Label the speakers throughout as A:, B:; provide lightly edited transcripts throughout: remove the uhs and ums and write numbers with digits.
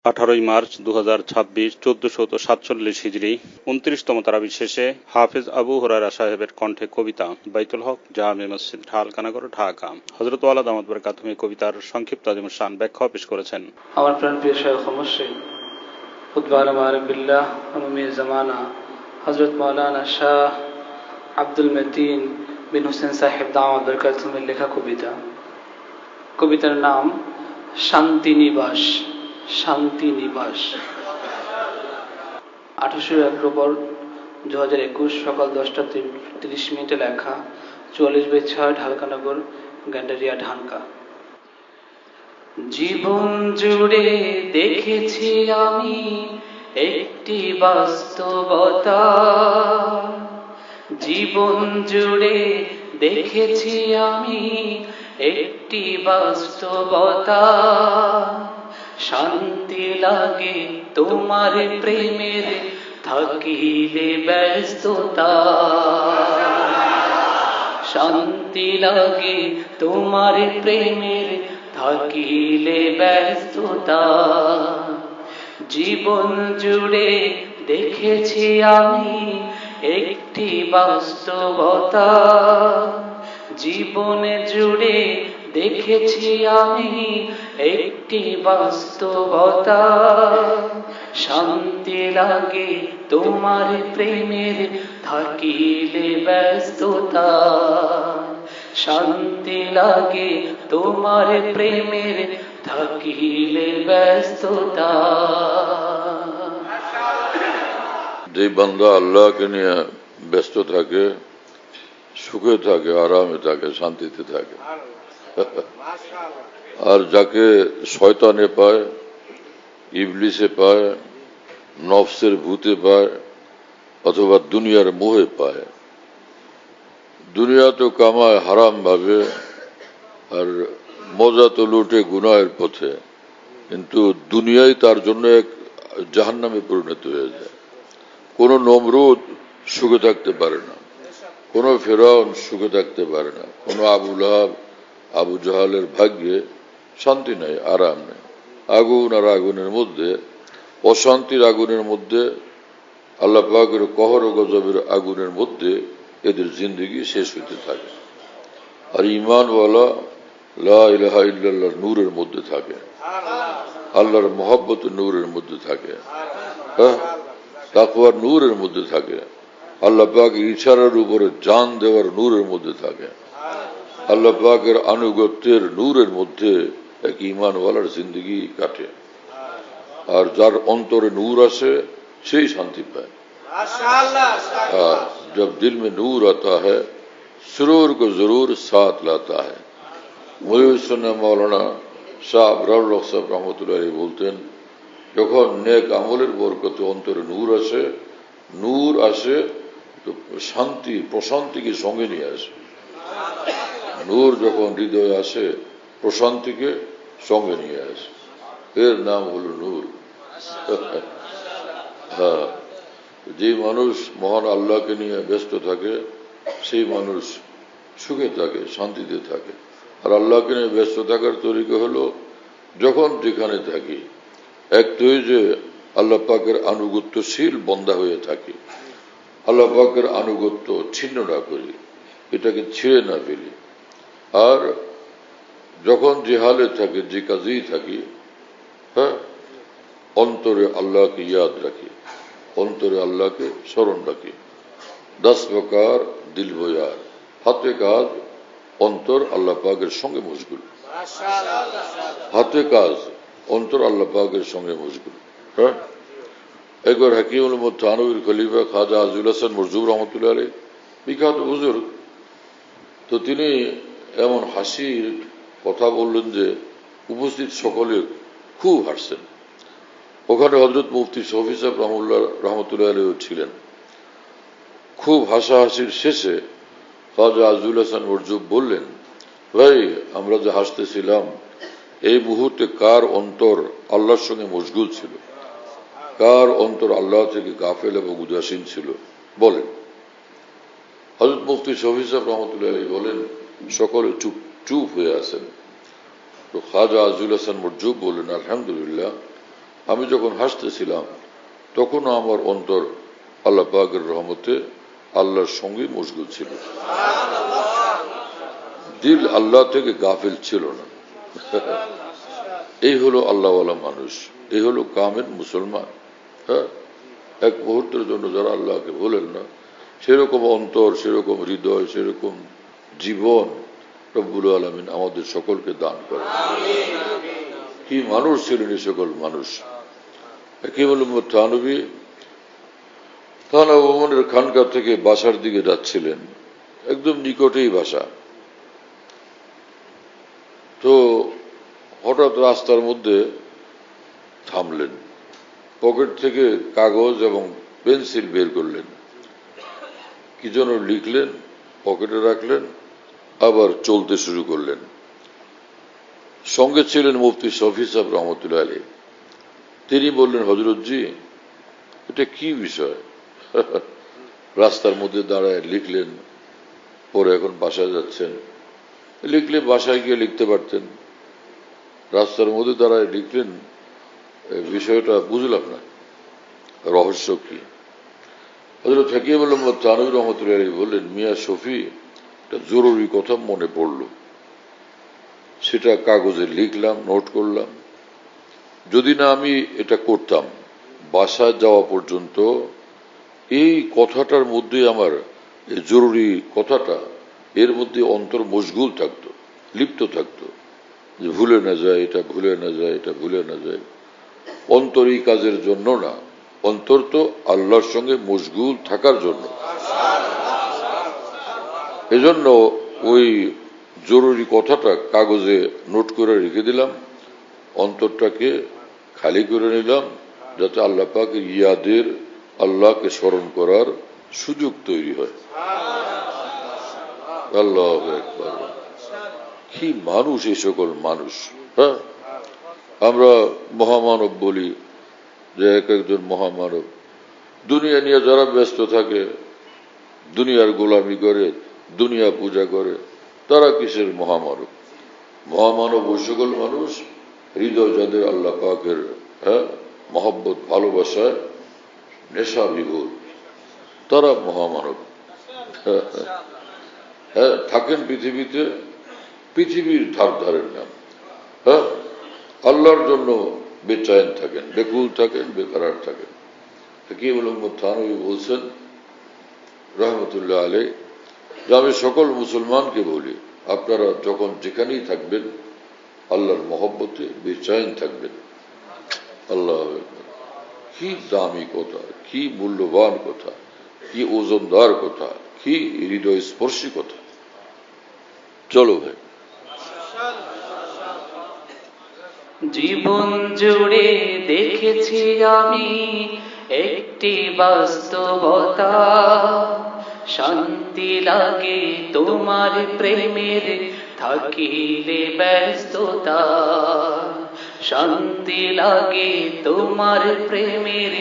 A: 18 March 2026 1447 হিজরি 29তম তারাবি শেষে হাফেজ আবু হুরায়রা সাহেবের কণ্ঠে কবিতা বাইতুল হক জামে মসজিদ ঢালকানগর ঢাকা। হযরত ওয়ালা দামাত বরকাতুহু কবিতার সংক্ষিপ্ত আযমুশান ব্যাখ্যা পেশ করেছেন।
B: আমার প্রাণপ্রিয় শায়খ মুর্শিদ কুতব আলম আরিফিল্লাহ আমির জামানা হযরত মাওলানা শাহ আব্দুল মতিন বিন হোসেন সাহেব দামাত বরকাতুহুর লেখা কবিতা। কবিতার নাম শান্তি নিবাস। শান্তি নিবাস। 28 অক্টোবর 2021 সকাল 10:30 লেখা, 44/6 ঢালকানগর গ্যান্ডারিয়া ঢাকা। জীবন জুড়ে দেখেছি আমি একটি বাস্তবতা। জীবন জুড়ে দেখেছি আমি একটি বাস্তবতা। শান্তি লাগে তোমার প্রেমের থাকিলে ব্যস্ততা। শান্তি লাগে তোমার প্রেমের থাকিলে ব্যস্ততা। জীবন জুড়ে দেখেছি আমি একটি বাস্তবতা। জীবন জুড়ে দেখেছি আমি একটি বাস্তবতা। শান্তি লাগে তোমার প্রেমের থাকিলে ব্যস্ততা। শান্তি লাগে তোমার প্রেমের থাকিলে ব্যস্ততা।
C: যে বান্দা আল্লাহকে নিয়ে ব্যস্ত থাকে, সুখে থাকে, আরামে থাকে, শান্তিতে থাকে। আর যাকে শয়তানে পায়, ইবলিসে পায়, নফসের ভূতে পায়, অথবা দুনিয়ার মোহে পায়, দুনিয়া তো কামায় হারাম ভাবে, আর মজা তো লুটে গুনাহের পথে, কিন্তু দুনিয়াই তার জন্য এক জাহান্নামে পরিণত হয়ে যায়। কোন নমরুদ সুখে থাকতে পারে না, কোন ফেরাউন সুখে থাকতে পারে না, কোন আবু লাহাব, আবু জাহালের ভাগ্যে শান্তি নেই, আরাম নেই। আগুন আর আগুনের মধ্যে, অশান্তির আগুনের মধ্যে, আল্লাহ পাকের কহর ও গজবের আগুনের মধ্যে এদের জিন্দগি শেষ হইতে থাকে। আর ঈমানওয়ালা লা ইলাহা ইল্লাল্লাহর নূরের মধ্যে থাকে, আল্লাহর মহব্বত নূরের মধ্যে থাকে, তাকওয়ার নূরের মধ্যে থাকে, আল্লাহ পাকের ইশারার উপরে জান দেওয়ার নূরের মধ্যে থাকে, আল্লাহ পাকের আনুগত্যের নূরের মধ্যে এক ঈমানওয়ালার জিন্দগি কাটে। আর যার অন্তরে নূর আসে সেই শান্তি পায়। जब दिल में नूर आता है सुरूर को जरूर साथ लाता है। মুহিউল সুন্নাহ মাওলানা শাহ আবরারুল হক সাহেব রহমতুল্লাহ আলাইহি বলতেন, যখন নেক আমলের বরকতে অন্তরে নূর আসে তো শান্তি প্রশান্তিকে সঙ্গে নিয়ে আসে। নূর যখন হৃদয়ে আসে প্রশান্তিকে সঙ্গে নিয়ে আসে, এর নাম হলো নূর। হ্যাঁ, যে মানুষ মহান আল্লাহকে নিয়ে ব্যস্ত থাকে সেই মানুষ সুখে থাকে, শান্তিতে থাকে। আর আল্লাহকে নিয়ে ব্যস্ত থাকার তরিকা হলো, যখন যেখানে থাকি এক তো যে আল্লাহ পাকের আনুগত্যশীল বন্দা হয়ে থাকি, আল্লাহ পাকের আনুগত্য ছিন্ন না করি, এটাকে ছিঁড়ে না ফেলি। আর যখন যে হালে থাকি, যে কাজেই থাকি, হ্যাঁ, অন্তরে আল্লাহকে ইয়াদ রাখি, অন্তরে আল্লাহকে স্মরণ রাখি। 10 প্রকার দিল বয়ার, হাতে কাজ, অন্তর আল্লাহ পাকের সঙ্গে মশগুল। হাতে কাজ, অন্তর আল্লাহ পাকের সঙ্গে মশগুল। হ্যাঁ, একবার হাকিমুল উম্মত থানভীর খলিফা খাজা আজিজুল হাসান মরজুব রহমতুল্লাহ আলাইহি, বিখ্যাত বুজুর্গ, তো তিনি এমন হাসির কথা বললেন যে উপস্থিত সকলে খুব হাসছেন। ওখানে হযরত মুফতি শফি সাহেব রহমতুল্লাহ আলাইহি ছিলেন। খুব হাসাহাসির শেষে খাজা আজিজুল হাসান মরজুব বললেন, ভাই, আমরা যে হাসতেছিলাম এই মুহূর্তে কার অন্তর আল্লাহর সঙ্গে মশগুল ছিল, কার অন্তর আল্লাহ থেকে গাফেল এবং উদাসীন ছিল বলেন। হযরত মুফতি শফি সাহেব রহমতুল্লাহ আলাইহি বলেন, সকলে চুপ হয়ে আছেন। তো খাজা আজিজুল হাসান মরজুব বললেন, আলহামদুলিল্লাহ, আমি যখন হাসতেছিলাম তখনও আমার অন্তর আল্লাহ পাকের রহমতে আল্লাহর সঙ্গে মশগুল ছিল, দিল আল্লাহ থেকে গাফিল ছিল না। এই হলো আল্লাহওয়ালা মানুষ, এই হলো কামেল মুসলমান। হ্যাঁ, এক মুহূর্তের জন্য যারা আল্লাহকে বলেন না, সেরকম অন্তর, সেরকম হৃদয়, সেরকম জীবন রব্বুল আলামিন আমাদের সকলকে দান করে। কি মানুষ ছিলেন এই সকল মানুষ। হাকিমুল থানবী থানা ভবনের খানকা থেকে বাসার দিকে যাচ্ছিলেন, একদম নিকটেই বাসা। তো হঠাৎ রাস্তার মধ্যে থামলেন, পকেট থেকে কাগজ এবং পেন্সিল বের করলেন, কি যেন লিখলেন, পকেটে রাখলেন, আবার চলতে শুরু করলেন। সঙ্গে ছিলেন মুফতি শফি সাহেব রহমতুল্লাহ আলাইহি। তিনি বললেন, হযরতজি এটা কি বিষয়? রাস্তার মধ্যে দাঁড়ায় লিখলেন, পরে এখন বাসায় যাচ্ছেন। লিখলে বাসায় গিয়ে লিখতে পারতেন, রাস্তার মধ্যে দাঁড়ায় লিখলেন, বিষয়টা বুঝলাম না, রহস্য কি? হযরত হাকিমুল থানবী রহমতুল্লাহ আলাইহি বললেন, মিয়া শফি, একটা জরুরি কথা মনে পড়ল, সেটা কাগজে লিখলাম, নোট করলাম। যদি না আমি এটা করতাম, বাসায় যাওয়া পর্যন্ত এই কথাটার মধ্যে আমার, এই জরুরি কথাটা, এর মধ্যে অন্তর মশগুল থাকতো, লিপ্ত থাকতো, যে ভুলে না যায়, এটা ভুলে না যায়, এটা ভুলে না যায়। অন্তর এই কাজের জন্য না, অন্তর তো আল্লাহর সঙ্গে মশগুল থাকার জন্য। এজন্য ওই জরুরি কথাটা কাগজে নোট করে রেখে দিলাম, অন্তরটাকে খালি করে নিলাম, যাতে আল্লাহ পাকের ইয়াদের, আল্লাহকে স্মরণ করার সুযোগ তৈরি হয়। আল্লাহু আকবার। কি মানুষ এই সকল মানুষ! হ্যাঁ, আমরা মহামানব বলি, যে এক একজন মহামানব। দুনিয়া নিয়ে যারা ব্যস্ত থাকে, দুনিয়ার গোলামি করে, দুনিয়া পূজা করে, তারা কিসের মহামানব? মহামানব ওই সকল মানুষ, হৃদয় যাদের আল্লাহ পাকের মহব্বত, ভালোবাসায় নেশা বিভোর, তারা মহামানব। হ্যাঁ, থাকেন পৃথিবীতে, পৃথিবীর ধার ধারের নাম। হ্যাঁ, আল্লাহর জন্য বেচাইন থাকেন, বেকুল থাকেন, বেকারার থাকেন। হাকিমুল থানবী বলছেন রহমতুল্লাহ আলাইহি, যে আমি সকল মুসলমানকে বলি, আপনারা যখন যেখানেই থাকবেন, আল্লাহর মহব্বতে বেচাইন থাকবেন। আল্লাহ, কি দামি কথা, কি মূল্যবান কথা, কি ওজনদার কথা, কি হৃদয় স্পর্শী কথা। চলো ভাই,
B: জীবন জুড়ে দেখেছি আমি একটি বাস্তবতা, শান্তি লাগে তোমার প্রেমের থাকিলে ব্যস্ততা, শান্তি লাগে তোমার প্রেমের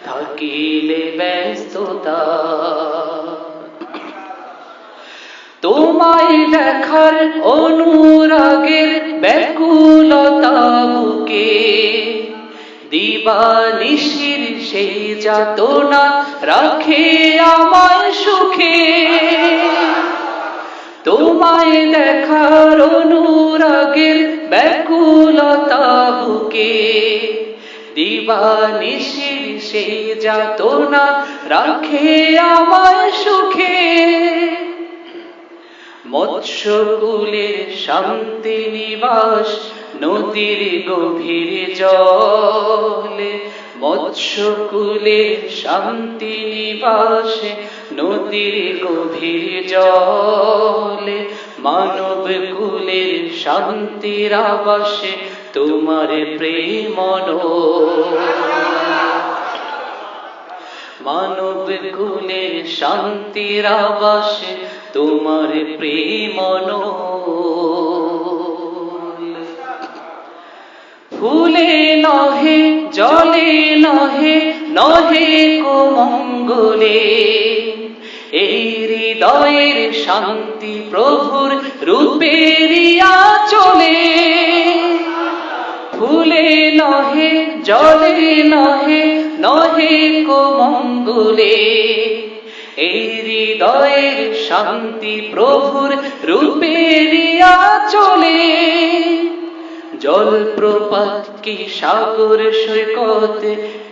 B: থাকিলে ব্যস্ততা। তোমায় দেখার অনুরাগের ব্যাকুলতা বুকে, দিবানিশির সেই যাতনা রাখে আমার সুখে। তোমায় দেখার অনুরাগের ব্যাকুলতা বুকে, দিবানিশির সেই যাতনা রাখে আমার সুখে। মৎস্যকুলের শান্তি নিবাস নদীর গভীর জলে, মৎস্যকুলের শান্তি নিবাস নদীর গভীর জলে, মানব কুলের শান্তির আবাসে তোমার প্রেম। মানব কুলের শান্তির আবাসে তোমার প্রেম। ফুলে নহে জলে নহে নহে কোমঙ্গলে, এই হৃদয়ের শান্তি প্রভুর রূপের আঁচলে। ফুলে নহে
D: জলে নহে নহে কোমঙ্গলে, এই হৃদয়ের শান্তি প্রভুর রূপেরিয়া চলে। জলপ্রপাত কি সাগর সৈকত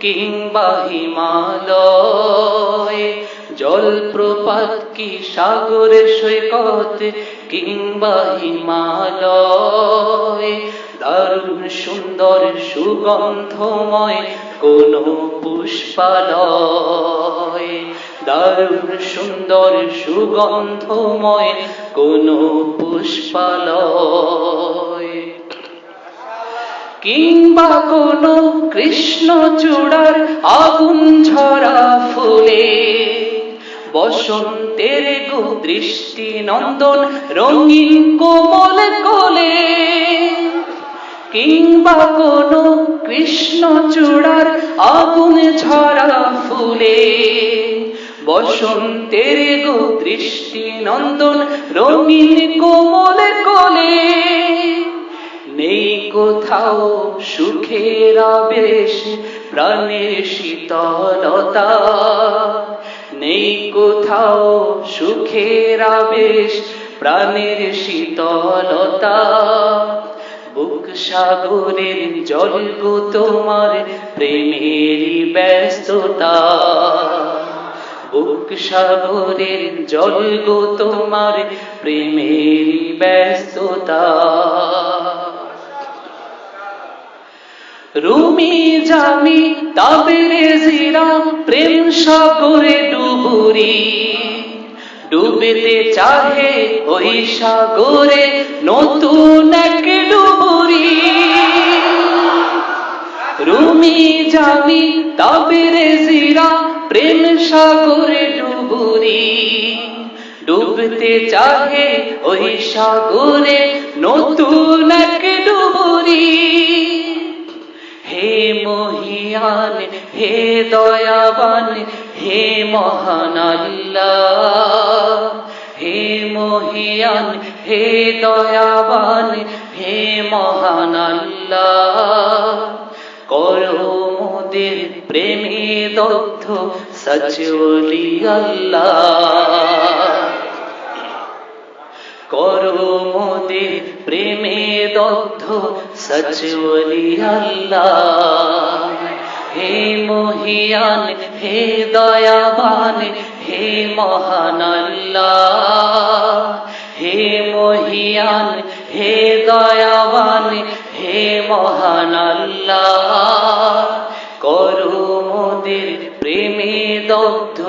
D: কিংবা হিমালয়, জলপ্রপাত কি সাগর সৈকত কিংবা হিমালয়, দারুণ সুন্দর সুগন্ধময় কোন পুষ্পালয়, দারুণ সুন্দর সুগন্ধময় কোন পুষ্পালয়, কিংবা কোন কৃষ্ণচূড়ার আগুন ঝরা ফুলে, বসন্তের গো দৃষ্টি নন্দন রঙিন কোমল কোলে, কিংবা কোন কৃষ্ণচূড়ার আগুন ঝরা ফুলে, বসন্তের গো দৃষ্টি নন্দন রঙিন কোমল কোলে। নেই কোথাও সুখের আবেশ প্রাণের শীতলতা, নেই কোথাও সুখের আবেশ প্রাণের শীতলতা, বুক সাগরের জল গো তোমার প্রেমেরই ব্যস্ততা, বুক সাগরের জল গো তোমার প্রেমেরই ব্যস্ততা। রুমি জামি তাবরেজিরা প্রেম সাগরে ডুবুরি, ডুবতে চাহে ওই সাগরে নতুন এক ডুবুরি। রুমি জামি তাবরেজিরা প্রেম সাগরে ডুবুরি, ডুবতে চাহে ওই সাগরে নতুন এক ডুবুরি। হে মহিয়ান হে দয়াবান হে মহান আল্লাহ, হে মহিয়ান হে দয়াবান হে মহান আল্লাহ, করো মোদের প্রেমে দগ্ধ সচলি আল্লাহ, করো মোদের প্রেমে দগ্ধ সচলি আল্লাহ। হে মহিয়ান হে দয়াবান হে মহান আল্লাহ, হে মহিয়ান হে দয়াবান হে মহান আল্লাহ, করো মোদের প্রেমে দগ্ধ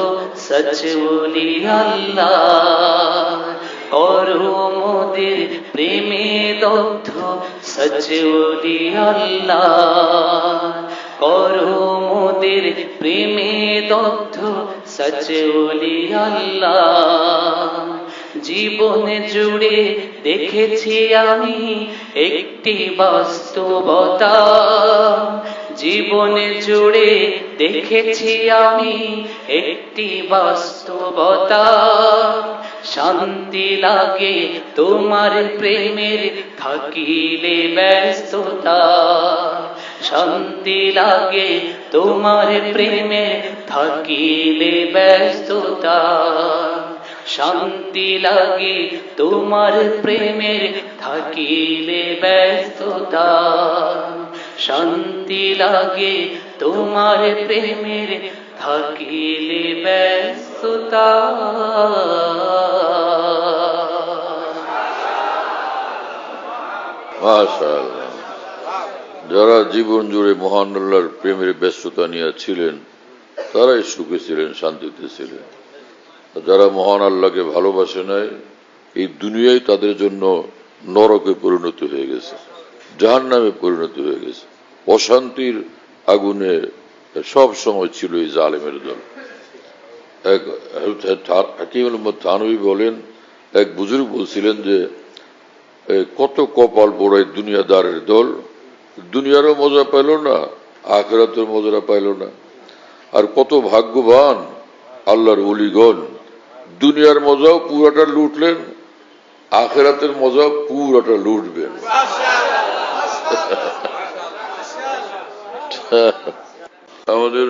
D: সচলি আল্লাহ, করো মোদের প্রেমে দগ্ধ সচলি আল্লাহ, করো মোদের প্রেমে দগ্ধ সচলি আল্লাহ। জীবন জুড়ে দেখেছি আমি একটি বাস্তবতা, জীবন জুড়ে দেখেছি আমি একটি বাস্তবতা, শান্তি লাগে তোমার প্রেমের থাকিলে ব্যস্ততা, শান্তি লাগে তোমার প্রেমের থাকিলে ব্যস্ততা, শান্তি লাগে তোমার প্রেমের থাকিলে ব্যস্ততা, শান্তি লাগে তোমার প্রেমের থাকিলে ব্যস্ততা।
C: মাশাআল্লাহ। যারা জীবন জুড়ে মহান আল্লাহর প্রেমের ব্যস্ততা নিয়ে ছিলেন তারাই সুখে ছিলেন, শান্তিতে ছিলেন। যারা মহান আল্লাহকে ভালোবাসে নাই, এই দুনিয়ায় তাদের জন্য নরকে পরিণত হয়ে গেছে, জাহান্নামে পরিণত হয়ে গেছে, অশান্তির আগুনে সব সময় ছিল এই জালেমের দল। এক হাকিম থানভী বলেন, এক বুজুর্গ বলছিলেন যে কত কপাল পোড়ায় দুনিয়াদারের দল, দুনিয়ারও মজা পাইল না, আখিরাতের মজা পাইল না। আর কত ভাগ্যবান আল্লাহর ওলিগণ, দুনিয়ার মজাও পুরাটা লুটলেন, আখিরাতের মজাও পুরাটা লুটবেন। আমাদের